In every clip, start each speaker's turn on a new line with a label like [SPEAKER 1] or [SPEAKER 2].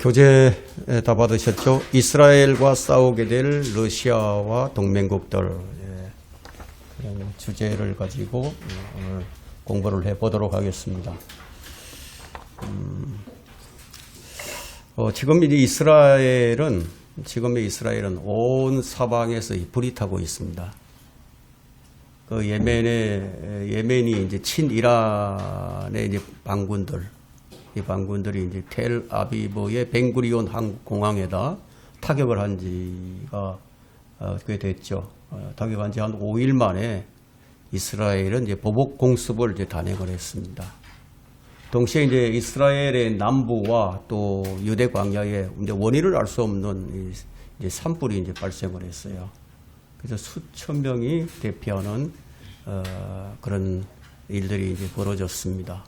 [SPEAKER 1] 교재 다 받으셨죠? 이스라엘과 싸우게 될 러시아와 동맹국들, 그런 주제를 가지고 오늘 공부를 해보도록 하겠습니다. 지금의 이스라엘은 온 사방에서 불이 타고 있습니다. 그 예멘이 이제 친이란의 이제 이 반군들이 이제 텔아비브의 벤구리온 공항에다 타격을 한 지가 꽤 됐죠. 타격한 지 한 5일 만에 이스라엘은 이제 보복 공습을 이제 단행을 했습니다. 동시에 이제 이스라엘의 남부와 또 유대 광야에 이제 원인을 알 수 없는 이제 산불이 이제 발생을 했어요. 그래서 수천 명이 대피하는 그런 일들이 이제 벌어졌습니다.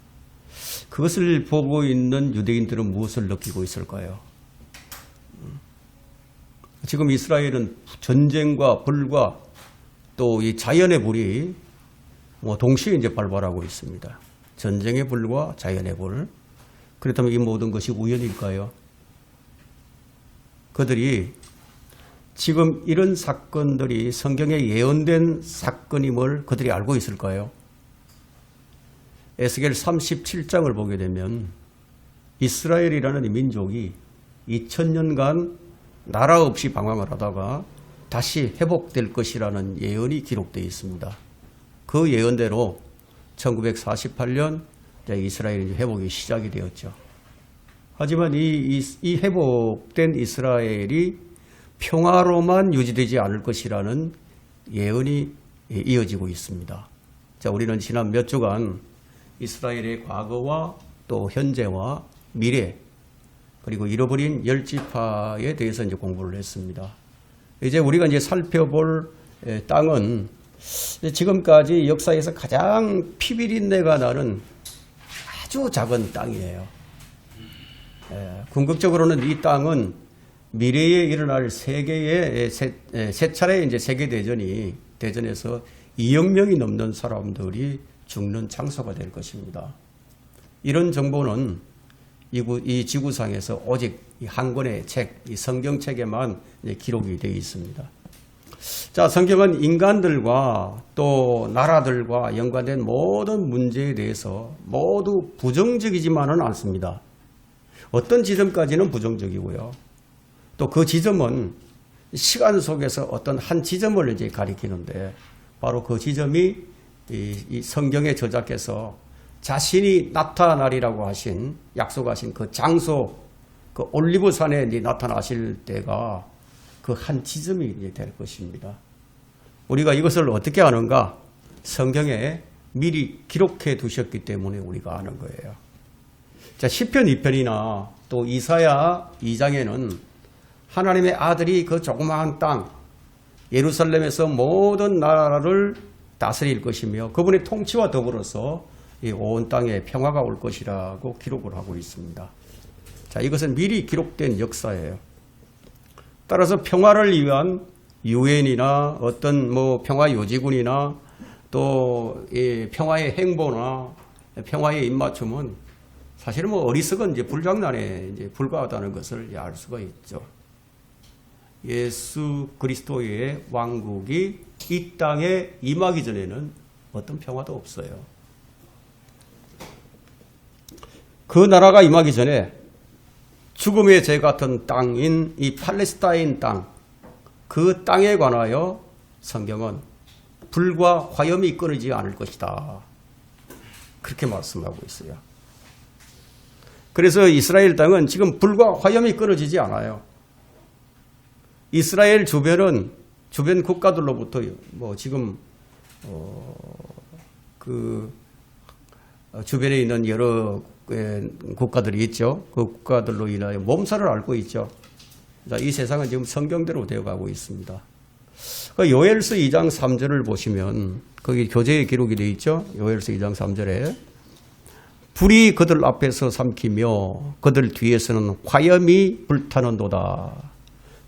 [SPEAKER 1] 그것을 보고 있는 유대인들은 무엇을 느끼고 있을까요? 지금 이스라엘은 전쟁과 불과 또 이 자연의 불이 동시에 이제 발발하고 있습니다. 전쟁의 불과 자연의 불. 그렇다면 이 모든 것이 우연일까요? 그들이 지금 이런 사건들이 성경에 예언된 사건임을 그들이 알고 있을까요? 에스겔 37장을 보게 되면 이스라엘이라는 이 민족이 2000년간 나라 없이 방황을 하다가 다시 회복될 것이라는 예언이 기록되어 있습니다. 그 예언대로 1948년 이스라엘이 회복이 시작이 되었죠. 하지만 이 회복된 이스라엘이 평화로만 유지되지 않을 것이라는 예언이 이어지고 있습니다. 자, 우리는 지난 몇 주간 이스라엘의 과거와 또 현재와 미래 그리고 잃어버린 10지파에 대해서 이제 공부를 했습니다. 이제 우리가 이제 살펴볼 땅은 지금까지 역사에서 가장 피비린내가 나는 아주 작은 땅이에요. 궁극적으로는 이 땅은 미래에 일어날 세계의 세 차례 이제 세계 대전에서 2억 명이 넘는 사람들이 죽는 장소가 될 것입니다. 이런 정보는 이 지구상에서 오직 한 권의 책, 이 성경책에만 기록이 되어 있습니다. 자, 성경은 인간들과 또 나라들과 연관된 모든 문제에 대해서 모두 부정적이지만은 않습니다. 어떤 지점까지는 부정적이고요. 또 그 지점은 시간 속에서 어떤 한 지점을 이제 가리키는데 바로 그 지점이 이 성경의 저자께서 자신이 나타나리라고 약속하신 그 장소, 그 올리브산에 나타나실 때가 그 한 지점이 될 것입니다. 우리가 이것을 어떻게 아는가? 성경에 미리 기록해 두셨기 때문에 우리가 아는 거예요. 자, 시편 2편이나 또 이사야 2장에는 하나님의 아들이 그 조그마한 땅, 예루살렘에서 모든 나라를 다스릴 것이며 그분의 통치와 더불어서 이 온 땅에 평화가 올 것이라고 기록을 하고 있습니다. 자, 이것은 미리 기록된 역사예요. 따라서 평화를 위한 유엔이나 어떤 평화 요지군이나 또 이 평화의 행보나 평화의 입맞춤은 사실은 어리석은 이제 불장난에 이제 불과하다는 것을 알 수가 있죠. 예수 그리스도의 왕국이 이 땅에 임하기 전에는 어떤 평화도 없어요. 그 나라가 임하기 전에 죽음의 재 같은 땅인 이 팔레스타인 땅, 그 땅에 관하여 성경은 불과 화염이 끊이지 않을 것이다. 그렇게 말씀하고 있어요. 그래서 이스라엘 땅은 지금 불과 화염이 끊어지지 않아요. 이스라엘 주변 국가들로부터 지금 그 주변에 있는 여러 국가들이 있죠. 그 국가들로 인하여 몸살을 앓고 있죠. 이 세상은 지금 성경대로 되어가고 있습니다. 요엘서 2장 3절을 보시면 거기 교재에 기록이 되어 있죠. 요엘서 2장 3절에 불이 그들 앞에서 삼키며 그들 뒤에서는 화염이 불타는도다.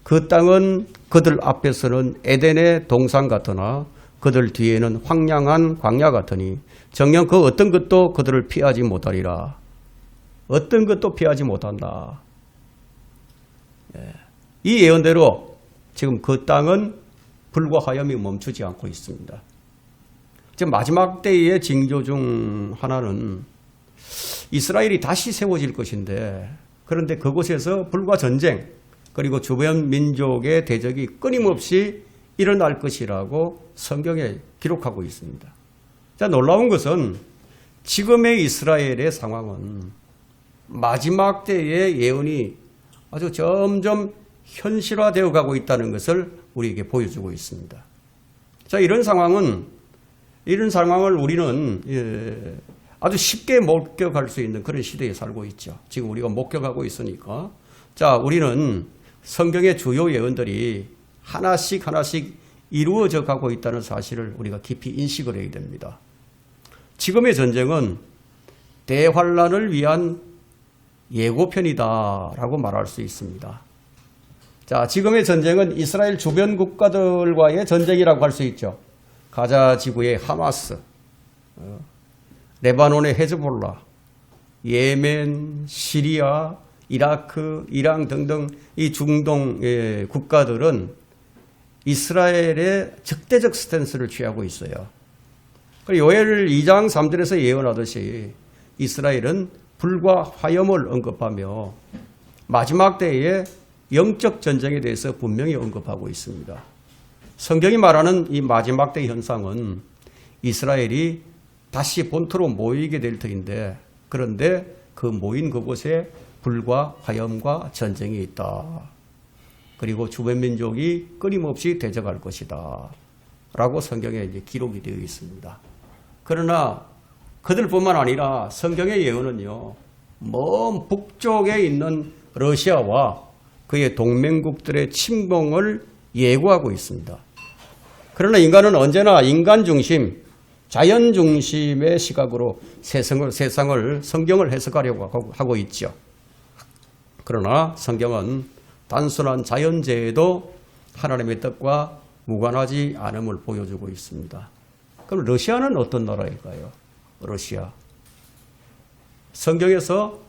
[SPEAKER 1] 그 땅은 그들 앞에서는 에덴의 동산 같으나 그들 뒤에는 황량한 광야 같으니 정녕 그 어떤 것도 그들을 피하지 못하리라. 어떤 것도 피하지 못한다. 이 예언대로 지금 그 땅은 불과 화염이 멈추지 않고 있습니다. 지금 마지막 때의 징조 중 하나는 이스라엘이 다시 세워질 것인데, 그런데 그곳에서 불과 전쟁 그리고 주변 민족의 대적이 끊임없이 일어날 것이라고 성경에 기록하고 있습니다. 자, 놀라운 것은 지금의 이스라엘의 상황은 마지막 때의 예언이 아주 점점 현실화되어 가고 있다는 것을 우리에게 보여주고 있습니다. 자, 이런 상황을 우리는 아주 쉽게 목격할 수 있는 그런 시대에 살고 있죠. 지금 우리가 목격하고 있으니까. 자, 우리는 성경의 주요 예언들이 하나씩 이루어져 가고 있다는 사실을 우리가 깊이 인식을 해야 됩니다. 지금의 전쟁은 대환란을 위한 예고편이다라고 말할 수 있습니다. 자, 지금의 전쟁은 이스라엘 주변 국가들과의 전쟁이라고 할 수 있죠. 가자 지구의 하마스, 레바논의 헤즈볼라, 예멘, 시리아, 이라크, 이란 등등 이 중동 국가들은 이스라엘의 적대적 스탠스를 취하고 있어요. 요엘 2장 3절에서 예언하듯이 이스라엘은 불과 화염을 언급하며 마지막 때의 영적 전쟁에 대해서 분명히 언급하고 있습니다. 성경이 말하는 이 마지막 때 현상은 이스라엘이 다시 본토로 모이게 될 터인데, 그런데 그 모인 그곳에 불과 화염과 전쟁이 있다. 그리고 주변 민족이 끊임없이 대적할 것이다. 라고 성경에 이제 기록이 되어 있습니다. 그러나 그들뿐만 아니라 성경의 예언은요, 먼 북쪽에 있는 러시아와 그의 동맹국들의 침공을 예고하고 있습니다. 그러나 인간은 언제나 인간 중심, 자연 중심의 시각으로 세상을 성경을 해석하려고 하고 있죠. 그러나 성경은 단순한 자연재해도 하나님의 뜻과 무관하지 않음을 보여주고 있습니다. 그럼 러시아는 어떤 나라일까요? 러시아. 성경에서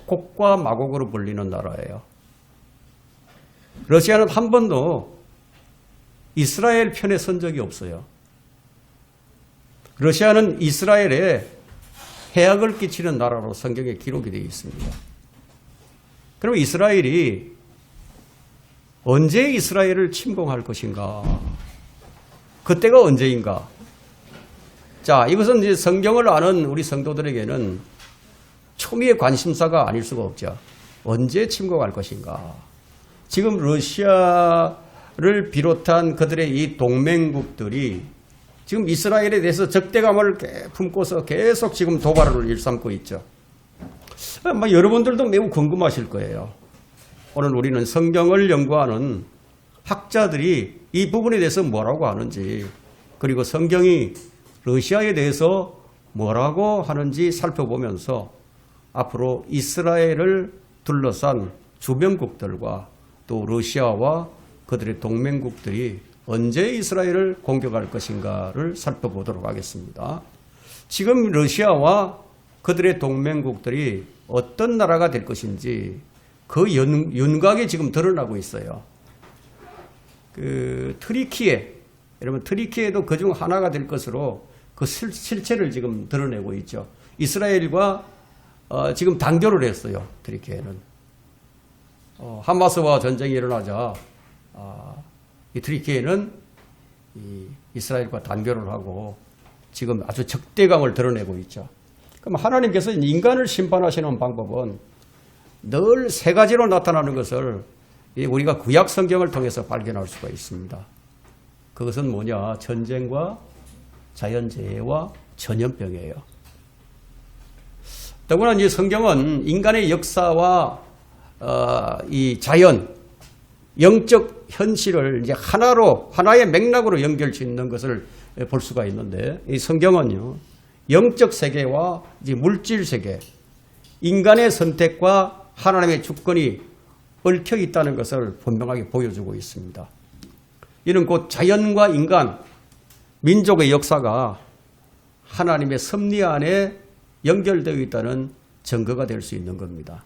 [SPEAKER 1] 곡과 마곡으로 불리는 나라예요. 러시아는 한 번도 이스라엘 편에 선 적이 없어요. 러시아는 이스라엘에 해악을 끼치는 나라로 성경에 기록이 되어 있습니다. 그럼 이스라엘이 언제 이스라엘을 침공할 것인가? 그때가 언제인가? 자, 이것은 이제 성경을 아는 우리 성도들에게는 초미의 관심사가 아닐 수가 없죠. 언제 침공할 것인가? 지금 러시아를 비롯한 그들의 이 동맹국들이 지금 이스라엘에 대해서 적대감을 품고서 계속 지금 도발을 일삼고 있죠. 아마 여러분들도 매우 궁금하실 거예요. 오늘 우리는 성경을 연구하는 학자들이 이 부분에 대해서 뭐라고 하는지, 그리고 성경이 러시아에 대해서 뭐라고 하는지 살펴보면서 앞으로 이스라엘을 둘러싼 주변국들과 또 러시아와 그들의 동맹국들이 언제 이스라엘을 공격할 것인가를 살펴보도록 하겠습니다. 지금 러시아와 그들의 동맹국들이 어떤 나라가 될 것인지 그 윤곽이 지금 드러나고 있어요. 트리키에, 여러분 트리키에도 그중 하나가 될 것으로 그 실체를 지금 드러내고 있죠. 이스라엘과 지금 단교를 했어요. 트리키에는. 하마스와 전쟁이 일어나자 이 트리키에는 이스라엘과 단교를 하고 지금 아주 적대감을 드러내고 있죠. 그럼 하나님께서 인간을 심판하시는 방법은 늘 세 가지로 나타나는 것을 우리가 구약 성경을 통해서 발견할 수가 있습니다. 그것은 뭐냐? 전쟁과 자연재해와 전염병이에요. 더구나 이제 성경은 인간의 역사와 이 자연, 영적 현실을 이제 하나의 맥락으로 연결 짓는 것을 볼 수가 있는데, 이 성경은요, 영적 세계와 이제 물질 세계, 인간의 선택과 하나님의 주권이 얽혀 있다는 것을 분명하게 보여주고 있습니다. 이는 곧 자연과 인간, 민족의 역사가 하나님의 섭리 안에 연결되어 있다는 증거가 될 수 있는 겁니다.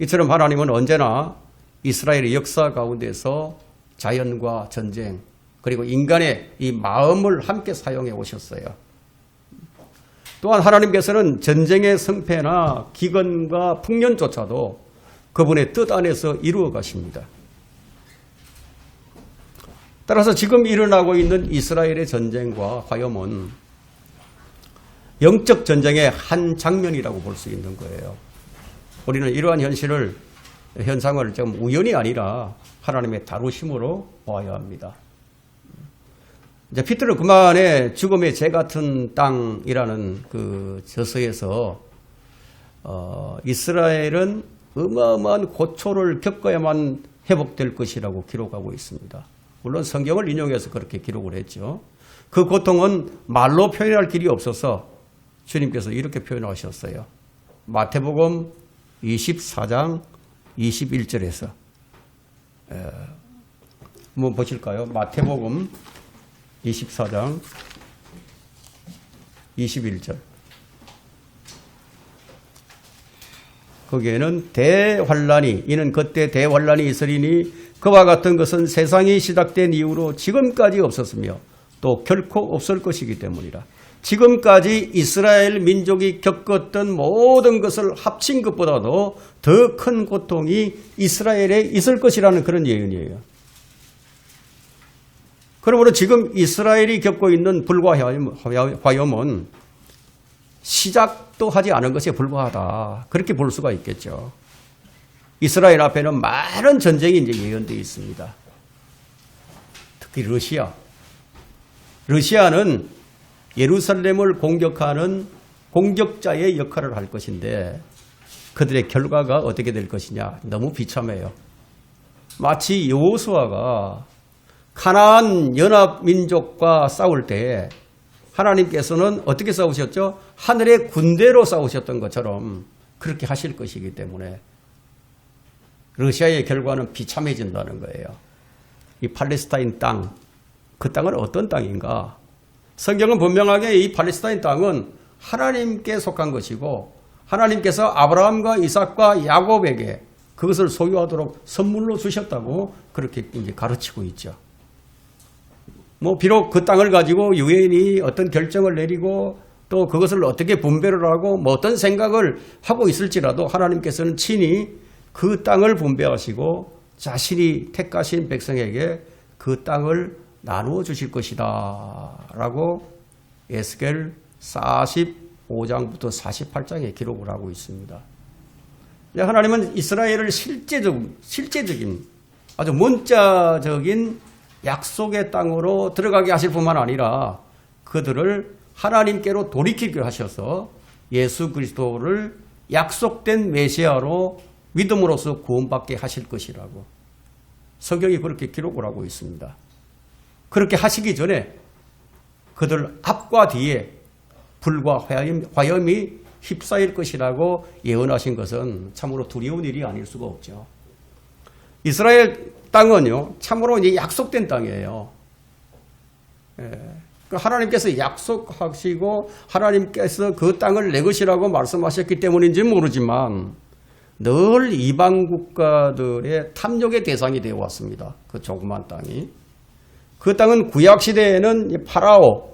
[SPEAKER 1] 이처럼 하나님은 언제나 이스라엘의 역사 가운데서 자연과 전쟁 그리고 인간의 이 마음을 함께 사용해 오셨어요. 또한 하나님께서는 전쟁의 승패나 기근과 풍년조차도 그분의 뜻 안에서 이루어 가십니다. 따라서 지금 일어나고 있는 이스라엘의 전쟁과 화염은 영적 전쟁의 한 장면이라고 볼 수 있는 거예요. 우리는 이러한 현상을 좀 우연이 아니라 하나님의 다루심으로 봐야 합니다. 이제 피터르 그만의 죽음의 재 같은 땅이라는 그 저서에서 이스라엘은 어마어마한 고초를 겪어야만 회복될 것이라고 기록하고 있습니다. 물론 성경을 인용해서 그렇게 기록을 했죠. 그 고통은 말로 표현할 길이 없어서 주님께서 이렇게 표현하셨어요. 마태복음 24장 21절에서 한번 보실까요? 마태복음 24장 21절. 거기에는 대환란이 이는 그때 대환란이 있으리니 그와 같은 것은 세상이 시작된 이후로 지금까지 없었으며 또 결코 없을 것이기 때문이라. 지금까지 이스라엘 민족이 겪었던 모든 것을 합친 것보다도 더 큰 고통이 이스라엘에 있을 것이라는 그런 예언이에요. 그러므로 지금 이스라엘이 겪고 있는 불과 화염은 시작도 하지 않은 것에 불과하다. 그렇게 볼 수가 있겠죠. 이스라엘 앞에는 많은 전쟁이 이제 예언되어 있습니다. 특히 러시아는 예루살렘을 공격하는 공격자의 역할을 할 것인데 그들의 결과가 어떻게 될 것이냐 너무 비참해요. 마치 여호수아가 가나안 연합민족과 싸울 때 하나님께서는 어떻게 싸우셨죠? 하늘의 군대로 싸우셨던 것처럼 그렇게 하실 것이기 때문에 러시아의 결과는 비참해진다는 거예요. 이 팔레스타인 땅, 그 땅은 어떤 땅인가? 성경은 분명하게 이 팔레스타인 땅은 하나님께 속한 것이고 하나님께서 아브라함과 이삭과 야곱에게 그것을 소유하도록 선물로 주셨다고 그렇게 이제 가르치고 있죠. 비록 그 땅을 가지고 유엔이 어떤 결정을 내리고 또 그것을 어떻게 분배를 하고 어떤 생각을 하고 있을지라도 하나님께서는 친히 그 땅을 분배하시고 자신이 택하신 백성에게 그 땅을 나누어 주실 것이다 라고 에스겔 45장부터 48장에 기록을 하고 있습니다. 하나님은 이스라엘을 실제적인 아주 문자적인 약속의 땅으로 들어가게 하실 뿐만 아니라 그들을 하나님께로 돌이키게 하셔서 예수 그리스도를 약속된 메시아로 믿음으로써 구원받게 하실 것이라고 성경이 그렇게 기록을 하고 있습니다. 그렇게 하시기 전에 그들 앞과 뒤에 불과 화염이 휩싸일 것이라고 예언하신 것은 참으로 두려운 일이 아닐 수가 없죠. 이스라엘 땅은요, 참으로 이제 약속된 땅이에요. 하나님께서 약속하시고 하나님께서 그 땅을 내 것이라고 말씀하셨기 때문인지 모르지만 늘 이방 국가들의 탐욕의 대상이 되어 왔습니다. 그 조그만 땅이. 그 땅은 구약시대에는 파라오,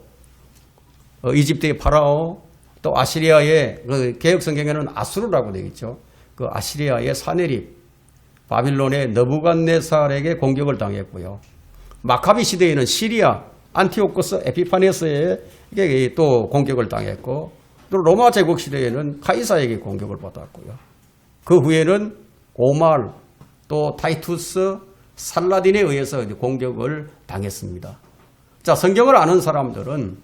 [SPEAKER 1] 이집트의 파라오, 또 아시리아의 그 개혁성경에는 아수르라고 되어 있죠. 그 아시리아의 사네립, 바빌론의 느부갓네살에게 공격을 당했고요. 마카비 시대에는 시리아 안티오코스 에피파네스에게 또 공격을 당했고 또 로마 제국 시대에는 카이사에게 공격을 받았고요. 그 후에는 오말 또 타이투스 살라딘에 의해서 공격을 당했습니다. 자, 성경을 아는 사람들은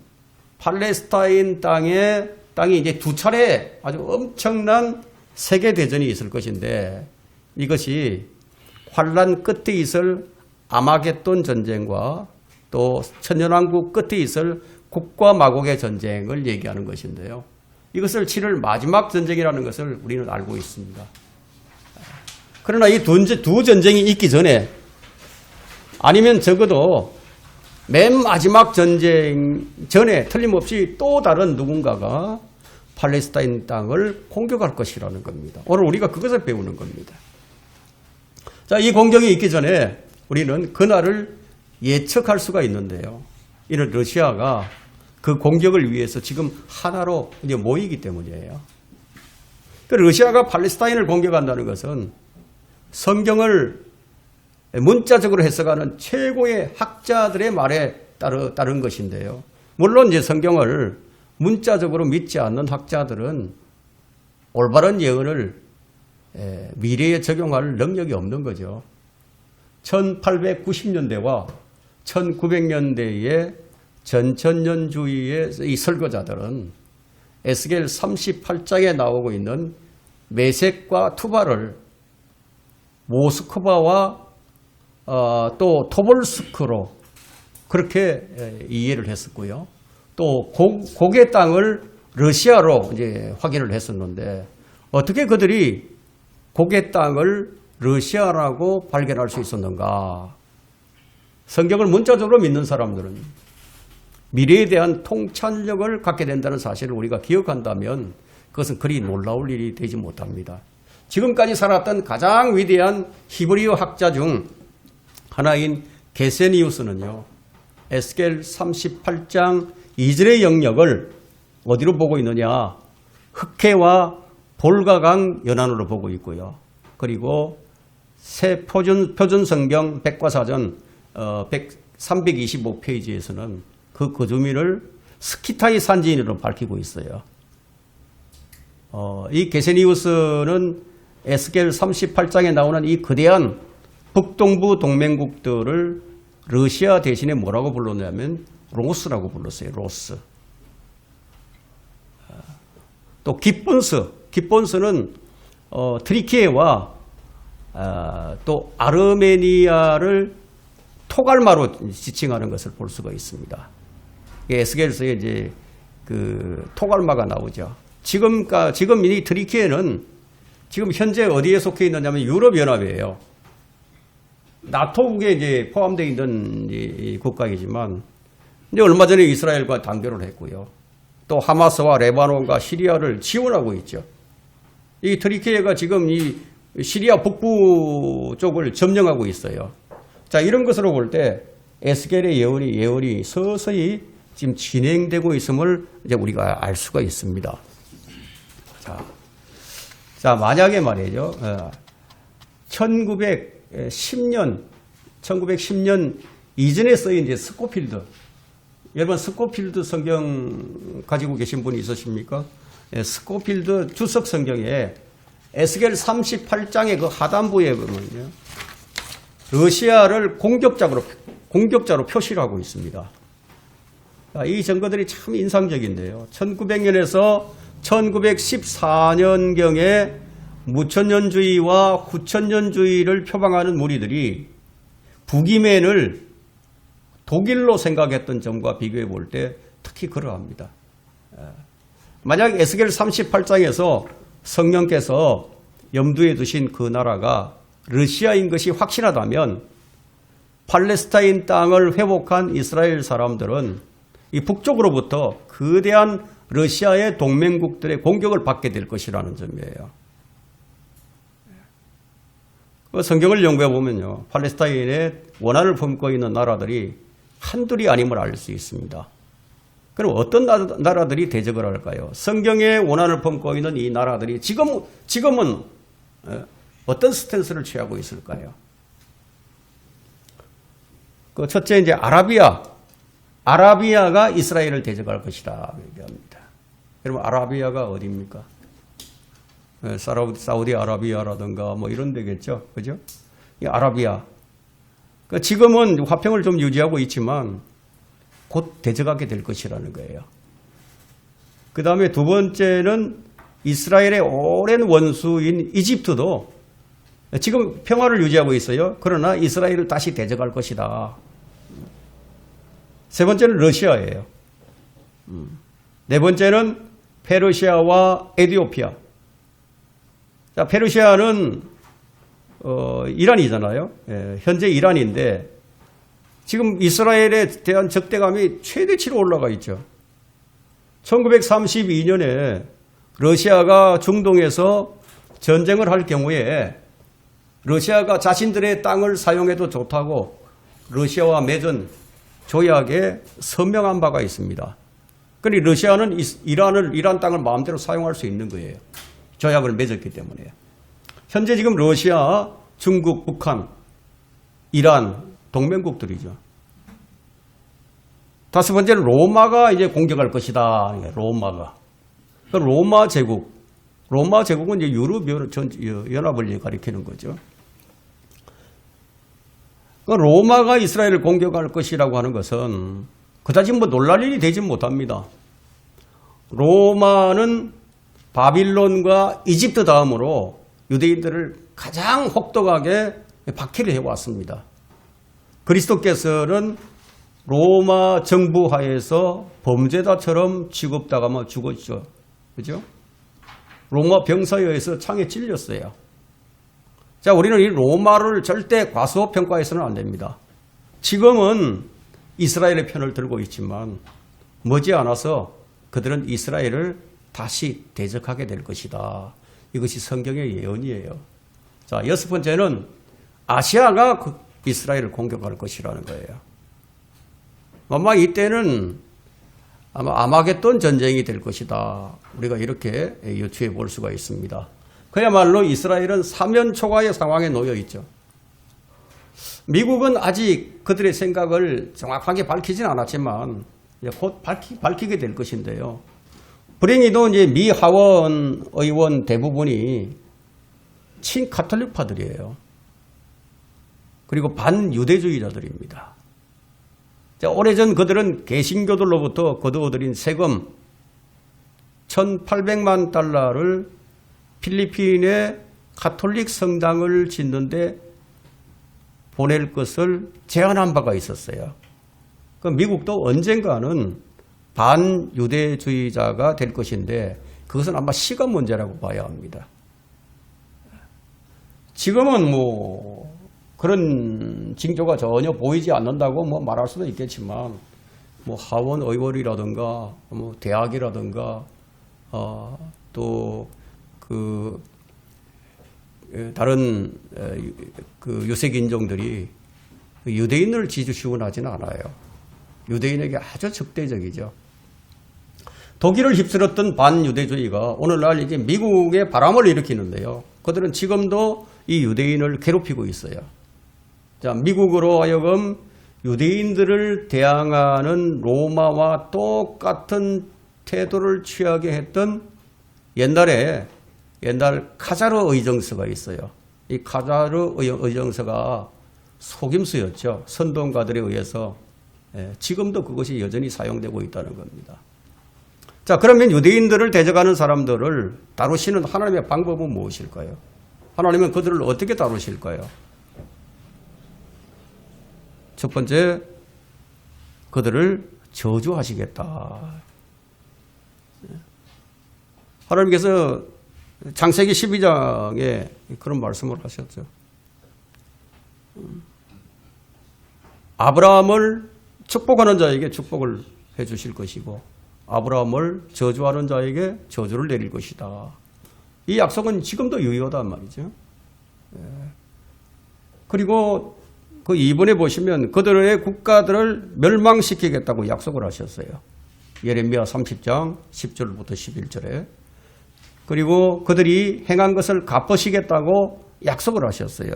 [SPEAKER 1] 팔레스타인 땅이 이제 두 차례 아주 엄청난 세계 대전이 있을 것인데 이것이 환란 끝에 있을 아마겟돈 전쟁과 또 천년왕국 끝에 있을 국과 마곡의 전쟁을 얘기하는 것인데요. 이것을 치를 마지막 전쟁이라는 것을 우리는 알고 있습니다. 그러나 이 두 전쟁이 있기 전에 아니면 적어도 맨 마지막 전쟁 전에 틀림없이 또 다른 누군가가 팔레스타인 땅을 공격할 것이라는 겁니다. 오늘 우리가 그것을 배우는 겁니다. 자, 이 공경이 있기 전에 우리는 그날을 예측할 수가 있는데요. 이는 러시아가 그 공격을 위해서 지금 하나로 이제 모이기 때문이에요. 러시아가 팔레스타인을 공격한다는 것은 성경을 문자적으로 해석하는 최고의 학자들의 말에 따른 것인데요. 물론 이제 성경을 문자적으로 믿지 않는 학자들은 올바른 예언을 미래에 적용할 능력이 없는 거죠. 1890년대와 1900년대의 전천년주의의 이 설교자들은 에스겔 38장에 나오고 있는 메섹과 투발을 모스크바와 또 토볼스크로 그렇게 이해를 했었고요. 또 고개 땅을 러시아로 이제 확인을 했었는데 어떻게 그들이 고개 땅을 러시아라고 발견할 수 있었는가? 성경을 문자적으로 믿는 사람들은 미래에 대한 통찰력을 갖게 된다는 사실을 우리가 기억한다면 그것은 그리 놀라울 일이 되지 못합니다. 지금까지 살았던 가장 위대한 히브리어 학자 중 하나인 게세니우스는요. 에스겔 38장 2절의 영역을 어디로 보고 있느냐? 흑해와 볼가강 연안으로 보고 있고요. 그리고 새 표준성경 백과사전 325페이지에서는 그 거주민을 스키타이 산지인으로 밝히고 있어요. 이 게세니우스는 에스겔 38장에 나오는 이 거대한 북동부 동맹국들을 러시아 대신에 뭐라고 불렀냐면 로스라고 불렀어요. 로스. 또 기본스는 트리키에와 또 아르메니아를 토갈마로 지칭하는 것을 볼 수가 있습니다. 에스겔서에 이제 그 토갈마가 나오죠. 지금 이 트리키에는 지금 현재 어디에 속해 있느냐면 유럽연합이에요. 나토국에 이제 포함되어 있는 이 국가이지만 이제 얼마 전에 이스라엘과 단결을 했고요. 또 하마스와 레바논과 시리아를 지원하고 있죠. 이 트리키에가 지금 이 시리아 북부 쪽을 점령하고 있어요. 자, 이런 것으로 볼 때 에스겔의 예언이 서서히 지금 진행되고 있음을 이제 우리가 알 수가 있습니다. 자, 만약에 말이죠. 1910년 이전에 쓰인 이제 스코필드. 여러분 스코필드 성경 가지고 계신 분이 있으십니까? 스코필드 주석 성경에 에스겔 38장의 그 하단부에 보면요. 러시아를 공격자로 표시를 하고 있습니다. 이 증거들이 참 인상적인데요. 1900년에서 1914년경에 무천년주의와 후천년주의를 표방하는 무리들이 북이맨을 독일로 생각했던 점과 비교해 볼 때 특히 그러합니다. 만약 에스겔 38장에서 성령께서 염두에 두신 그 나라가 러시아인 것이 확실하다면 팔레스타인 땅을 회복한 이스라엘 사람들은 이 북쪽으로부터 거대한 러시아의 동맹국들의 공격을 받게 될 것이라는 점이에요. 성경을 연구해 보면요, 팔레스타인의 원한을 품고 있는 나라들이 한둘이 아님을 알 수 있습니다. 그럼 어떤 나라들이 대적을 할까요? 성경의 원한을 품고 있는 이 나라들이 지금은 어떤 스탠스를 취하고 있을까요? 그 첫째 이제 아라비아가 이스라엘을 대적할 것이다 얘기합니다. 여러분 아라비아가 어디입니까? 사우디아라비아라든가 뭐 이런 데겠죠, 그죠? 이 아라비아. 지금은 화평을 좀 유지하고 있지만 곧 대적하게 될 것이라는 거예요. 그 다음에 두 번째는 이스라엘의 오랜 원수인 이집트도 지금 평화를 유지하고 있어요. 그러나 이스라엘을 다시 대적할 것이다. 세 번째는 러시아예요. 네 번째는 페르시아와 에티오피아. 자, 페르시아는 이란이잖아요. 현재 이란인데 지금 이스라엘에 대한 적대감이 최대치로 올라가 있죠. 1932년에 러시아가 중동에서 전쟁을 할 경우에 러시아가 자신들의 땅을 사용해도 좋다고 러시아와 맺은 조약에 서명한 바가 있습니다. 그러니 러시아는 이란 땅을 마음대로 사용할 수 있는 거예요. 조약을 맺었기 때문에. 현재 지금 러시아, 중국, 북한, 이란 동맹국들이죠. 다섯 번째는 로마가 이제 공격할 것이다. 로마가. 로마 제국. 로마 제국은 이제 유럽 연합을 가리키는 거죠. 로마가 이스라엘을 공격할 것이라고 하는 것은 그다지 뭐 놀랄 일이 되지 못합니다. 로마는 바빌론과 이집트 다음으로 유대인들을 가장 혹독하게 박해를 해왔습니다. 그리스도께서는 로마 정부 하에서 범죄자처럼 취급당하며 죽었죠. 그죠? 로마 병사에 의해서 창에 찔렸어요. 자, 우리는 이 로마를 절대 과소평가해서는 안 됩니다. 지금은 이스라엘의 편을 들고 있지만 머지않아서 그들은 이스라엘을 다시 대적하게 될 것이다. 이것이 성경의 예언이에요. 자, 여섯 번째는 아시아가 이스라엘을 공격할 것이라는 거예요. 아마 이때는 아마 아마겟돈 전쟁이 될 것이다. 우리가 이렇게 유추해 볼 수가 있습니다. 그야말로 이스라엘은 사면초가의 상황에 놓여 있죠. 미국은 아직 그들의 생각을 정확하게 밝히진 않았지만 곧 밝히게 될 것인데요. 불행히도 이제 미 하원 의원 대부분이 친카톨릭파들이에요. 그리고 반유대주의자들입니다. 자, 오래전 그들은 개신교들로부터 거두어들인 세금 1,800만 달러를 필리핀의 가톨릭 성당을 짓는데 보낼 것을 제안한 바가 있었어요. 그 미국도 언젠가는 반유대주의자가 될 것인데 그것은 아마 시간 문제라고 봐야 합니다. 지금은 뭐 그런 징조가 전혀 보이지 않는다고 뭐 말할 수도 있겠지만 뭐 하원 의원이라든가 뭐 대학이라든가 또 그 다른 그 유색 인종들이 유대인을 지지시원하지는 않아요. 유대인에게 아주 적대적이죠. 독일을 휩쓸었던 반유대주의가 오늘날 이제 미국에 바람을 일으키는데요. 그들은 지금도 이 유대인을 괴롭히고 있어요. 자, 미국으로 하여금 유대인들을 대항하는 로마와 똑같은 태도를 취하게 했던 옛날 카자르 의정서가 있어요. 이 카자르 의정서가 속임수였죠. 선동가들에 의해서. 지금도 그것이 여전히 사용되고 있다는 겁니다. 자, 그러면 유대인들을 대적하는 사람들을 다루시는 하나님의 방법은 무엇일까요? 하나님은 그들을 어떻게 다루실까요? 첫 번째, 그들을 저주하시겠다. 하나님께서 창세기 12장에 그런 말씀을 하셨죠. 아브라함을 축복하는 자에게 축복을 해 주실 것이고 아브라함을 저주하는 자에게 저주를 내릴 것이다. 이 약속은 지금도 유효하단 말이죠. 그리고 그 2번에 보시면 그들의 국가들을 멸망시키겠다고 약속을 하셨어요. 예레미야 30장 10절부터 11절에. 그리고 그들이 행한 것을 갚으시겠다고 약속을 하셨어요.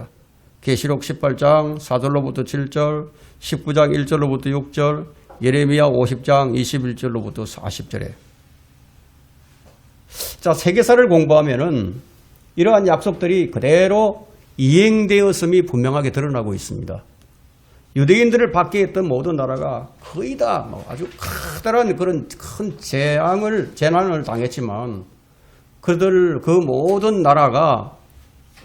[SPEAKER 1] 계시록 18장 4절로부터 7절, 19장 1절로부터 6절, 예레미야 50장 21절로부터 40절에. 자, 세계사를 공부하면은 이러한 약속들이 그대로 이행되었음이 분명하게 드러나고 있습니다. 유대인들을 받게 했던 모든 나라가 거의 다 아주 커다란 그런 큰 재난을 당했지만 그 모든 나라가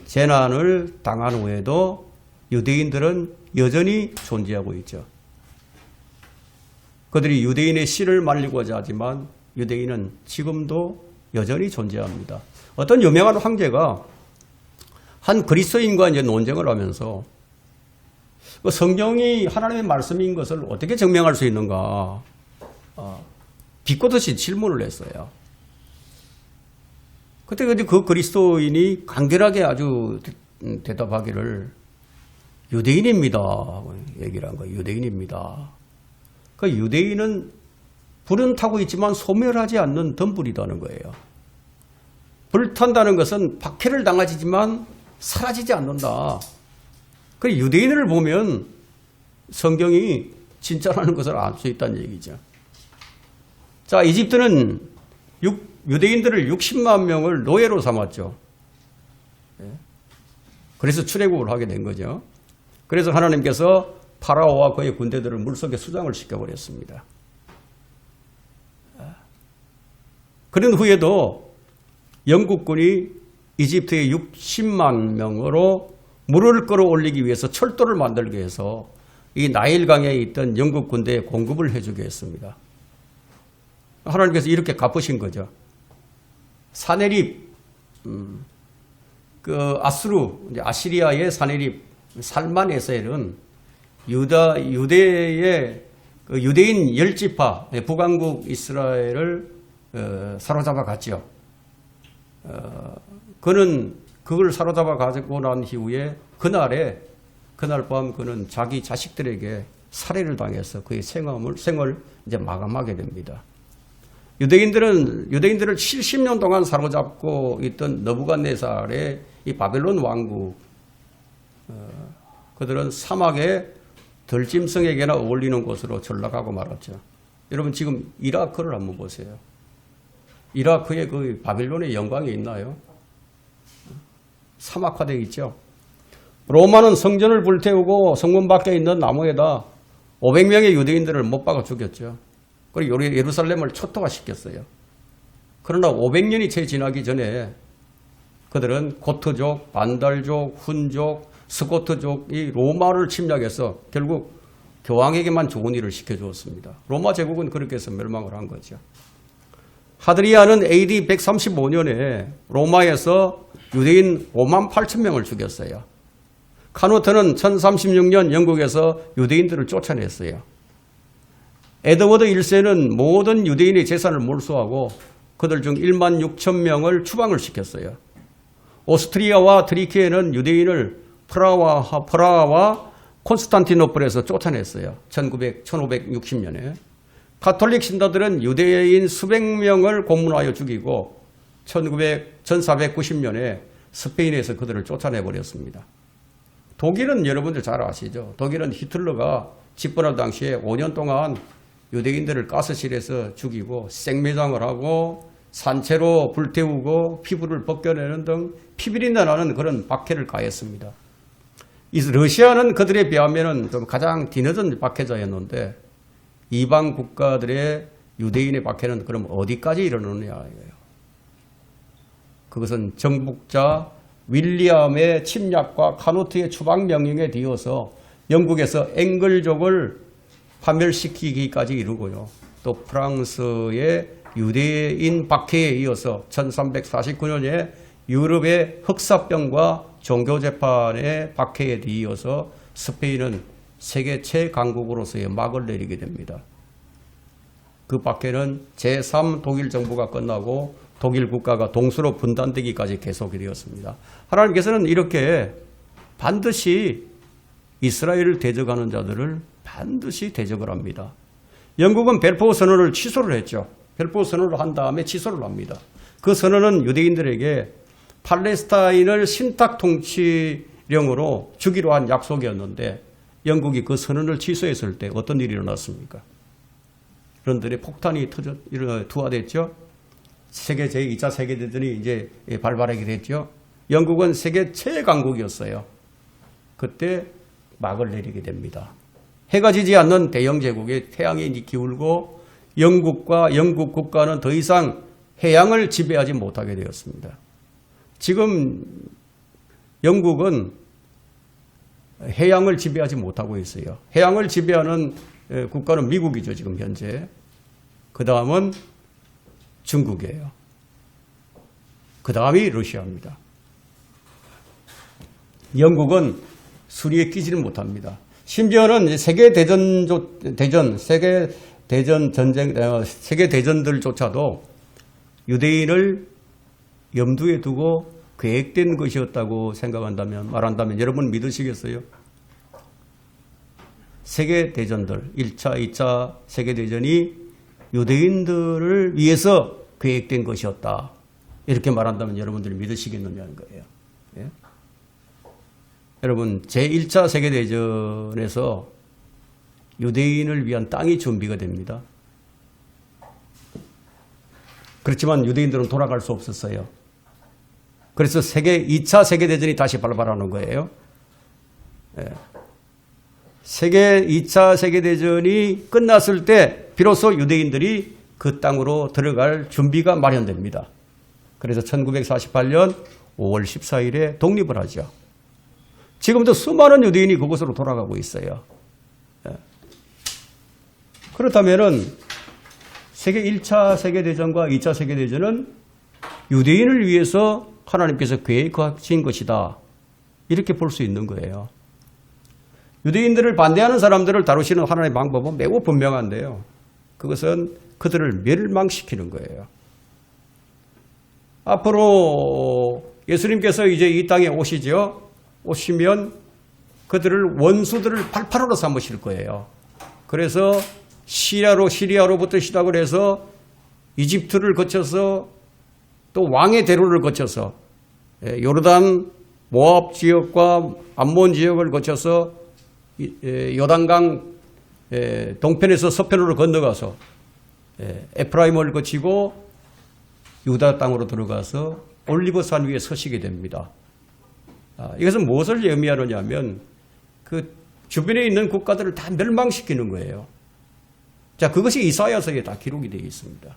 [SPEAKER 1] 재난을 당한 후에도 유대인들은 여전히 존재하고 있죠. 그들이 유대인의 씨를 말리고자 하지만 유대인은 지금도 여전히 존재합니다. 어떤 유명한 황제가 한 그리스도인과 이제 논쟁을 하면서 성경이 하나님의 말씀인 것을 어떻게 증명할 수 있는가 비꼬듯이 질문을 했어요. 그때 그 그리스도인이 간결하게 아주 대답하기를 유대인입니다 하고 얘기를 한 거예요. 유대인입니다. 그 유대인은 불은 타고 있지만 소멸하지 않는 덤불이라는 거예요. 불탄다는 것은 박해를 당하지만 사라지지 않는다. 그 유대인을 보면 성경이 진짜라는 것을 알 수 있다는 얘기죠. 자, 이집트는 유대인들을 60만 명을 노예로 삼았죠. 그래서 출애굽을 하게 된 거죠. 그래서 하나님께서 파라오와 그의 군대들을 물속에 수장을 시켜버렸습니다. 그런 후에도 영국군이 이집트의 60만 명으로 물을 끌어올리기 위해서 철도를 만들기 위해서 이 나일강에 있던 영국 군대에 공급을 해주게 했습니다. 하나님께서 이렇게 갚으신 거죠. 사네립, 아시리아의 사네립 살만에셀은 유대의 유대인 10지파 북왕국 이스라엘을 사로잡아 갔죠. 그는 그걸 사로잡아 가지고 난 이후에 그날 밤 그는 자기 자식들에게 살해를 당해서 그의 생을 이제 마감하게 됩니다. 유대인들을 70년 동안 사로잡고 있던 느부갓네살의 이 바벨론 왕국, 그들은 사막의 들짐승에게나 어울리는 곳으로 전락하고 말았죠. 여러분 지금 이라크를 한번 보세요. 이라크에 그 바벨론의 영광이 있나요? 사막화되어 있죠. 로마는 성전을 불태우고 성문 밖에 있는 나무에다 500명의 유대인들을 못 박아 죽였죠. 그리고 예루살렘을 초토화시켰어요. 그러나 500년이 채 지나기 전에 그들은 고트족, 반달족, 훈족, 스코트족이 로마를 침략해서 결국 교황에게만 좋은 일을 시켜주었습니다. 로마 제국은 그렇게 해서 멸망을 한 거죠. 하드리아는 AD 135년에 로마에서 유대인 5만 8천 명을 죽였어요. 카누트는 1036년 영국에서 유대인들을 쫓아냈어요. 에드워드 1세는 모든 유대인의 재산을 몰수하고 그들 중 1만 6천 명을 추방을 시켰어요. 오스트리아와 트리키에는 유대인을 프라하와 콘스탄티노플에서 쫓아냈어요. 1560년에. 가톨릭 신도들은 유대인 수백 명을 고문하여 죽이고 1490년에 스페인에서 그들을 쫓아내버렸습니다. 독일은 여러분들 잘 아시죠? 독일은 히틀러가 집권할 당시에 5년 동안 유대인들을 가스실에서 죽이고 생매장을 하고 산채로 불태우고 피부를 벗겨내는 등 피비린내 나는 그런 박해를 가했습니다. 이 러시아는 그들에 비하면 좀 가장 뒤늦은 박해자였는데 이방 국가들의 유대인의 박해는 그럼 어디까지 이르느냐예요. 그것은 정복자 윌리엄의 침략과 카누트의 추방 명령에 뒤어서 영국에서 앵글족을 파멸시키기까지 이르고요. 또 프랑스의 유대인 박해에 이어서 1349년에 유럽의 흑사병과 종교재판의 박해에 이어서 스페인은 세계 최강국으로서의 막을 내리게 됩니다. 그 박해는 제3 독일 정부가 끝나고 독일 국가가 동수로 분단되기까지 계속이 되었습니다. 하나님께서는 이렇게 반드시 이스라엘을 대적하는 자들을 반드시 대적을 합니다. 영국은 벨포우 선언을 취소를 했죠. 벨포우 선언을 한 다음에 취소를 합니다. 그 선언은 유대인들에게 팔레스타인을 신탁 통치령으로 주기로 한 약속이었는데 영국이 그 선언을 취소했을 때 어떤 일이 일어났습니까? 그런들의 폭탄이 투하됐죠. 세계 제2차 세계대전이 이제 발발하게 됐죠. 영국은 세계 최강국이었어요. 그때 막을 내리게 됩니다. 해가 지지 않는 대영 제국에 태양이 기울고 영국과 영국 국가는 더 이상 해양을 지배하지 못하게 되었습니다. 지금 영국은 해양을 지배하지 못하고 있어요. 해양을 지배하는 국가는 미국이죠, 지금 현재. 그 다음은 중국이에요. 그 다음이 러시아입니다. 영국은 수리에 끼지를 못합니다. 심지어는 세계 대전들조차도 유대인을 염두에 두고 계획된 것이었다고 말한다면 여러분 믿으시겠어요? 세계대전들, 1차, 2차 세계대전이 유대인들을 위해서 계획된 것이었다. 이렇게 말한다면 여러분들이 믿으시겠느냐는 거예요. 예? 여러분, 제1차 세계대전에서 유대인을 위한 땅이 준비가 됩니다. 그렇지만 유대인들은 돌아갈 수 없었어요. 그래서 2차 세계대전이 다시 발발하는 거예요. 예. 2차 세계대전이 끝났을 때 비로소 유대인들이 그 땅으로 들어갈 준비가 마련됩니다. 그래서 1948년 5월 14일에 독립을 하죠. 지금도 수많은 유대인이 그곳으로 돌아가고 있어요. 예. 그렇다면은 1차 세계대전과 2차 세계대전은 유대인을 위해서 하나님께서 계획하신 것이다. 이렇게 볼 수 있는 거예요. 유대인들을 반대하는 사람들을 다루시는 하나님의 방법은 매우 분명한데요. 그것은 그들을 멸망시키는 거예요. 앞으로 예수님께서 이제 이 땅에 오시죠. 오시면 그들을 원수들을 팔팔으로 삼으실 거예요. 그래서 시리아로부터 시작을 해서 이집트를 거쳐서 또 왕의 대로를 거쳐서 요르단 모압 지역과 암몬 지역을 거쳐서 요단강 동편에서 서편으로 건너가서 에프라임을 거치고 유다 땅으로 들어가서 올리브산 위에 서시게 됩니다. 이것은 무엇을 의미하느냐 하면 그 주변에 있는 국가들을 다 멸망시키는 거예요. 자, 그것이 이사야서에 다 기록이 되어 있습니다.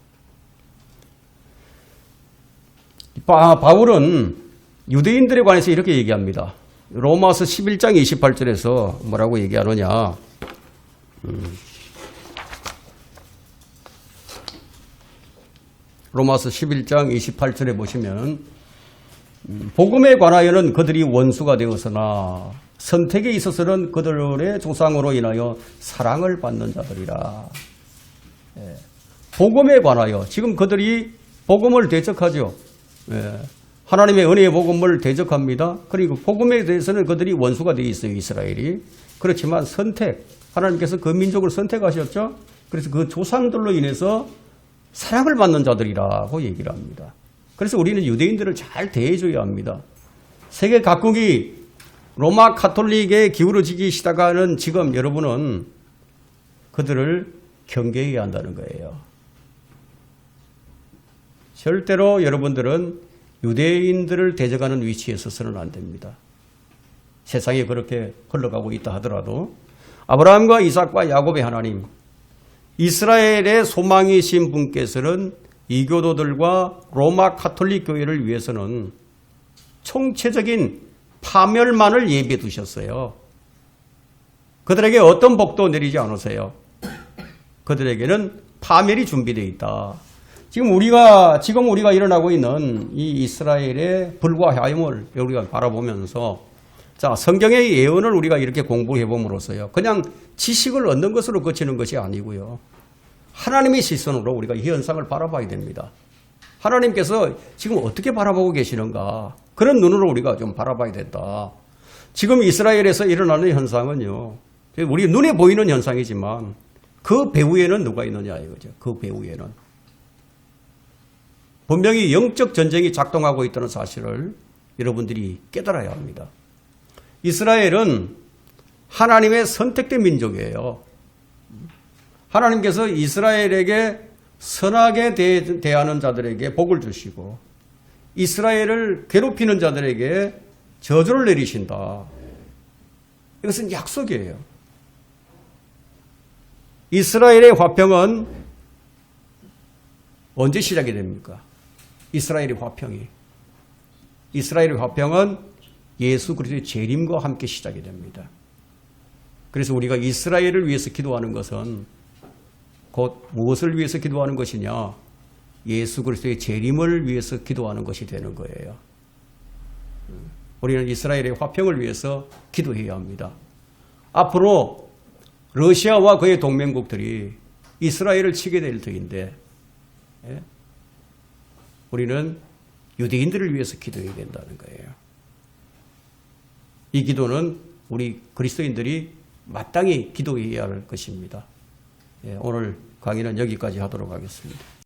[SPEAKER 1] 바울은 유대인들에 관해서 이렇게 얘기합니다. 로마서 11장 28절에서 뭐라고 얘기하느냐. 로마서 11장 28절에 보시면 복음에 관하여는 그들이 원수가 되었으나 선택에 있어서는 그들의 조상으로 인하여 사랑을 받는 자들이라. 복음에 관하여 지금 그들이 복음을 대적하죠. 하나님의 은혜의 복음을 대적합니다. 그리고 복음에 대해서는 그들이 원수가 되어 있어요. 이스라엘이. 그렇지만 하나님께서 그 민족을 선택하셨죠. 그래서 그 조상들로 인해서 사랑을 받는 자들이라고 얘기를 합니다. 그래서 우리는 유대인들을 잘 대해줘야 합니다. 세계 각국이 로마 가톨릭에 기울어지기 시작하는 지금 여러분은 그들을 경계해야 한다는 거예요. 절대로 여러분들은 유대인들을 대적하는 위치에 서서는 안 됩니다. 세상이 그렇게 흘러가고 있다 하더라도 아브라함과 이삭과 야곱의 하나님, 이스라엘의 소망이신 분께서는 이교도들과 로마 가톨릭 교회를 위해서는 총체적인 파멸만을 예비해 두셨어요. 그들에게 어떤 복도 내리지 않으세요. 그들에게는 파멸이 준비되어 있다. 지금 우리가 일어나고 있는 이 이스라엘의 불과함을 우리가 바라보면서 자, 성경의 예언을 우리가 이렇게 공부해 봄으로써요. 그냥 지식을 얻는 것으로 그치는 것이 아니고요. 하나님의 시선으로 우리가 이 현상을 바라봐야 됩니다. 하나님께서 지금 어떻게 바라보고 계시는가. 그런 눈으로 우리가 좀 바라봐야 된다. 지금 이스라엘에서 일어나는 현상은요. 우리 눈에 보이는 현상이지만 그 배후에는 누가 있느냐 이거죠. 그 배후에는. 분명히 영적 전쟁이 작동하고 있다는 사실을 여러분들이 깨달아야 합니다. 이스라엘은 하나님의 선택된 민족이에요. 하나님께서 이스라엘에게 선하게 대하는 자들에게 복을 주시고 이스라엘을 괴롭히는 자들에게 저주를 내리신다. 이것은 약속이에요. 이스라엘의 화평은 언제 시작이 됩니까? 이스라엘의 화평은 예수 그리스도의 재림과 함께 시작이 됩니다. 그래서 우리가 이스라엘을 위해서 기도하는 것은 곧 무엇을 위해서 기도하는 것이냐? 예수 그리스도의 재림을 위해서 기도하는 것이 되는 거예요. 우리는 이스라엘의 화평을 위해서 기도해야 합니다. 앞으로 러시아와 그의 동맹국들이 이스라엘을 치게 될 터인데 우리는 유대인들을 위해서 기도해야 된다는 거예요. 이 기도는 우리 그리스도인들이 마땅히 기도해야 할 것입니다. 예, 오늘 강의는 여기까지 하도록 하겠습니다.